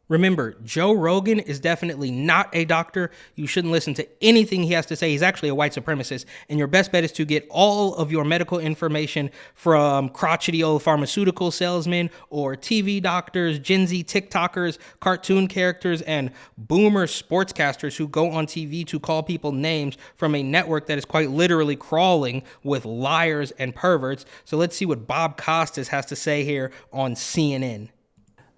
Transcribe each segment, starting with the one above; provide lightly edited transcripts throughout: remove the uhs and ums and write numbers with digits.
Remember, Joe Rogan is definitely not a doctor. You shouldn't listen to anything he has to say. He's actually a white supremacist. And your best bet is to get all of your medical information from crotchety old pharmaceutical salesmen or TV doctors, Gen Z TikTokers, cartoon characters, and boomer sportscasters who go on TV to call people names from a network that is quite literally crawling with liars and perverts. So let's see what Bob Costas has to say here on CNN.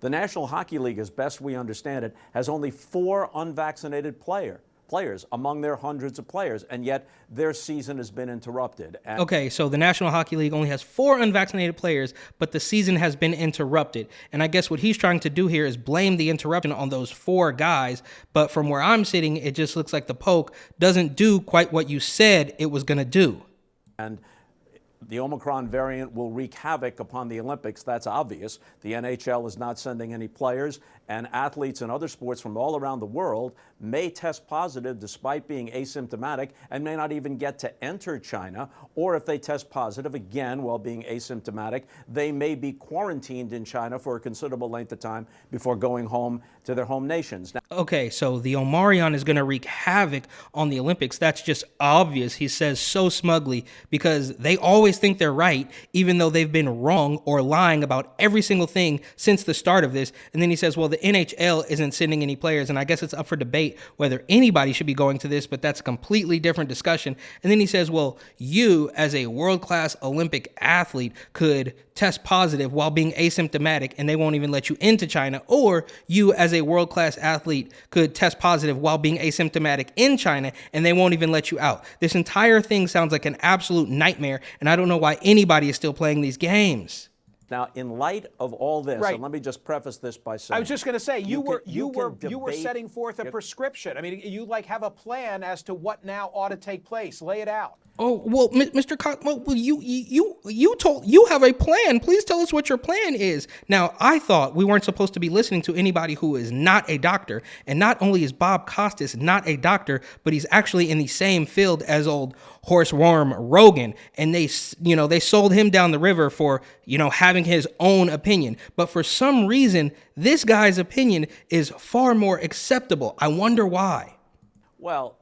The National Hockey League, as best we understand it, has only 4 unvaccinated players among their hundreds of players, and yet their season has been interrupted. Okay, so the National Hockey League only has 4 unvaccinated players, but the season has been interrupted. And I guess what he's trying to do here is blame the interruption on those 4 guys. But from where I'm sitting, it just looks like the poke doesn't do quite what you said it was going to do. And the Omicron variant will wreak havoc upon the Olympics. That's obvious. The NHL is not sending any players, and athletes in other sports from all around the world may test positive despite being asymptomatic and may not even get to enter China. Or if they test positive, again, while being asymptomatic, they may be quarantined in China for a considerable length of time before going home to their home nations. Now, okay, so the Omarion is going to wreak havoc on the Olympics. That's just obvious, he says so smugly, because they always think they're right, even though they've been wrong or lying about every single thing since the start of this. And then he says, well, the NHL isn't sending any players, and I guess it's up for debate whether anybody should be going to this, but that's a completely different discussion. And then he says, well, you as a world-class Olympic athlete could test positive while being asymptomatic and they won't even let you into China, or you as a world-class athlete could test positive while being asymptomatic in China and they won't even let you out. This entire thing sounds like an absolute nightmare, and I don't know why anybody is still playing these games. Now, in light of all this, right. And let me just preface this by saying, I was just going to say, you were debate, setting forth a prescription. I mean, you like have a plan as to what now ought to take place. Lay it out. Oh, well, Mr. Costas, well, you have a plan. Please tell us what your plan is. Now, I thought we weren't supposed to be listening to anybody who is not a doctor. And not only is Bob Costas not a doctor, but he's actually in the same field as old horseworm Rogan. And they sold him down the river for, having his own opinion. But for some reason, this guy's opinion is far more acceptable. I wonder why. Well,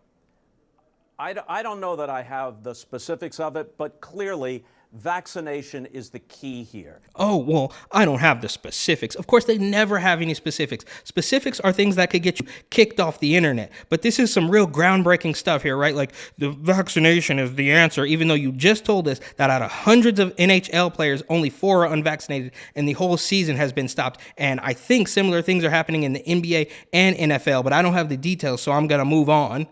I don't know that I have the specifics of it, but clearly vaccination is the key here. Oh, well, I don't have the specifics. Of course, they never have any specifics. Specifics are things that could get you kicked off the internet. But this is some real groundbreaking stuff here, right? Like, the vaccination is the answer, even though you just told us that out of hundreds of NHL players, only 4 are unvaccinated, and the whole season has been stopped. And I think similar things are happening in the NBA and NFL, but I don't have the details, so I'm going to move on.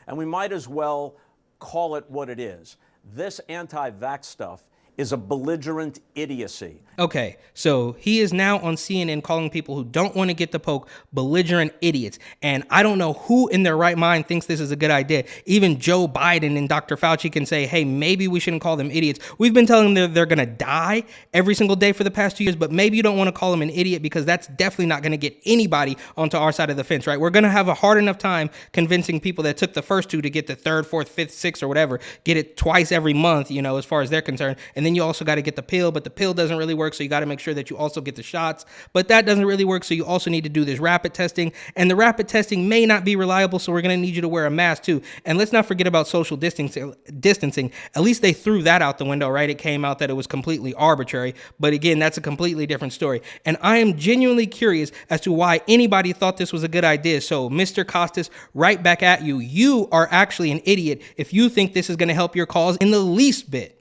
And we might as well call it what it is. This anti-vax stuff is a belligerent idiocy. Okay, so he is now on CNN calling people who don't want to get the poke belligerent idiots. And I don't know who in their right mind thinks this is a good idea. Even Joe Biden and Dr. Fauci can say, hey, maybe we shouldn't call them idiots. We've been telling them they're going to die every single day for the past 2 years, but maybe you don't want to call them an idiot because that's definitely not going to get anybody onto our side of the fence, right? We're going to have a hard enough time convincing people that took the first 2 to get the 3rd, 4th, 5th, 6th, or whatever, get it twice every month, as far as they're concerned. And then you also got to get the pill, but the pill doesn't really work, so you got to make sure that you also get the shots. But that doesn't really work, so you also need to do this rapid testing. And the rapid testing may not be reliable, so we're going to need you to wear a mask too. And let's not forget about social distancing. At least they threw that out the window, right? It came out that it was completely arbitrary. But again, that's a completely different story. And I am genuinely curious as to why anybody thought this was a good idea. So Mr. Costas, right back at you. You are actually an idiot if you think this is going to help your cause in the least bit.